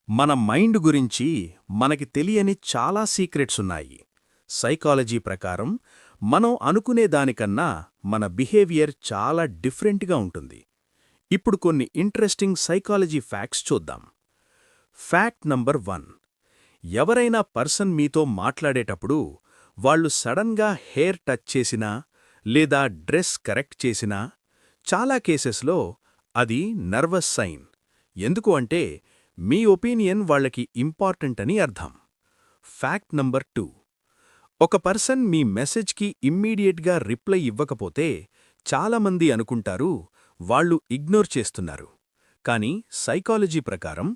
మన మైండ్ గురించి మనకి తెలియని చాలా సీక్రెట్స్ ఉన్నాయి. సైకాలజీ ప్రకారం మనం అనుకునే దానికన్నా మన బిహేవియర్ చాలా డిఫరెంట్గా ఉంటుంది. ఇప్పుడు కొన్ని ఇంట్రెస్టింగ్ సైకాలజీ ఫ్యాక్ట్స్ చూద్దాం. Fact number 1. ఎవరైనా పర్సన్ మీతో మాట్లాడేటప్పుడు వాళ్ళు సడన్గా హెయిర్ టచ్ చేసినా లేదా డ్రెస్ కరెక్ట్ చేసినా చాలా కేసెస్లో అది నర్వస్ సైన్. ఎందుకు అంటే మీ ఒపీనియన్ వాళ్ళకి ఇంపార్టెంట్ అని అర్థం. Fact number 2. ఒక పర్సన్ మీ మెసేజ్కి ఇమ్మీడియట్గా రిప్లై ఇవ్వకపోతే చాలామంది అనుకుంటారు వాళ్ళు ఇగ్నోర్ చేస్తున్నారు. కానీ సైకాలజీ ప్రకారం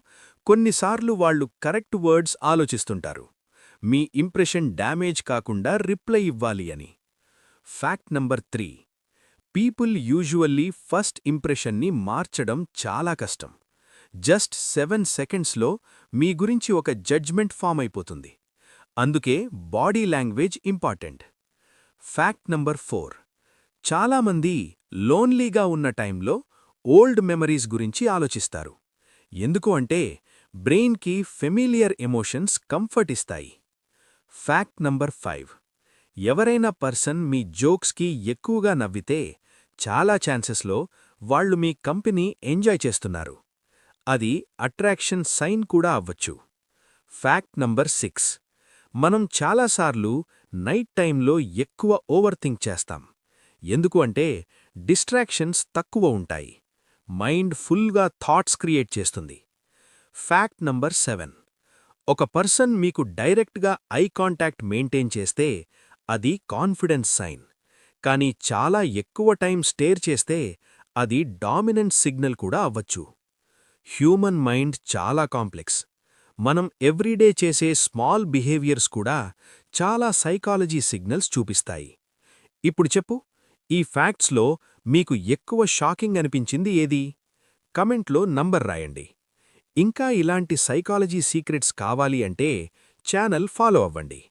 కొన్నిసార్లు వాళ్ళు కరెక్ట్ వర్డ్స్ ఆలోచిస్తుంటారు, మీ ఇంప్రెషన్ డ్యామేజ్ కాకుండా రిప్లై ఇవ్వాలి అని. Fact number 3. People usually first ఇంప్రెషన్ని మార్చడం చాలా కష్టం. జస్ట్ 7 సెకండ్స్లో మీ గురించి ఒక జడ్జ్మెంట్ ఫామ్ అయిపోతుంది. అందుకే body language important. Fact number 4. చాలామంది లోన్లీగా ఉన్న టైంలో ఓల్డ్ మెమరీస్ గురించి ఆలోచిస్తారు. ఎందుకు అంటే బ్రెయిన్కి ఫెమిలియర్ ఎమోషన్స్ కంఫర్ట్ ఇస్తాయి. Fact number 5. ఎవరైనా పర్సన్ మీ జోక్స్కి ఎక్కువగా నవ్వితే చాలా ఛాన్సెస్లో వాళ్ళు మీ కంపెనీ ఎంజాయ్ చేస్తున్నారు. అది అట్రాక్షన్ సైన్ కూడా అవ్వచ్చు. Fact number 6. మనం చాలాసార్లు నైట్ టైంలో ఎక్కువ ఓవర్ థింక్ చేస్తాం. ఎందుకు అంటే డిస్ట్రాక్షన్స్ తక్కువ ఉంటాయి. మైండ్ ఫుల్గా థాట్స్ క్రియేట్ చేస్తుంది. Fact number 7. ఒక పర్సన్ మీకు డైరెక్ట్గా ఐ కాంటాక్ట్ మెయింటైన్ చేస్తే అది కాన్ఫిడెన్స్ సైన్. కానీ చాలా ఎక్కువ టైం స్టేర్ చేస్తే అది డామినెంట్ సిగ్నల్ కూడా అవ్వచ్చు. హ్యూమన్ మైండ్ చాలా కాంప్లెక్స్. మనం ఎవ్రీడే చేసే స్మాల్ బిహేవియర్స్ కూడా చాలా సైకాలజీ సిగ్నల్స్ చూపిస్తాయి. ఇప్పుడు చెప్పు, ఈ ఫ్యాక్ట్స్లో మీకు ఎక్కువ షాకింగ్ అనిపించింది ఏది? కమెంట్లో నంబర్ రాయండి. ఇంకా ఇలాంటి సైకాలజీ సీక్రెట్స్ కావాలి అంటే ఛానల్ ఫాలో అవ్వండి.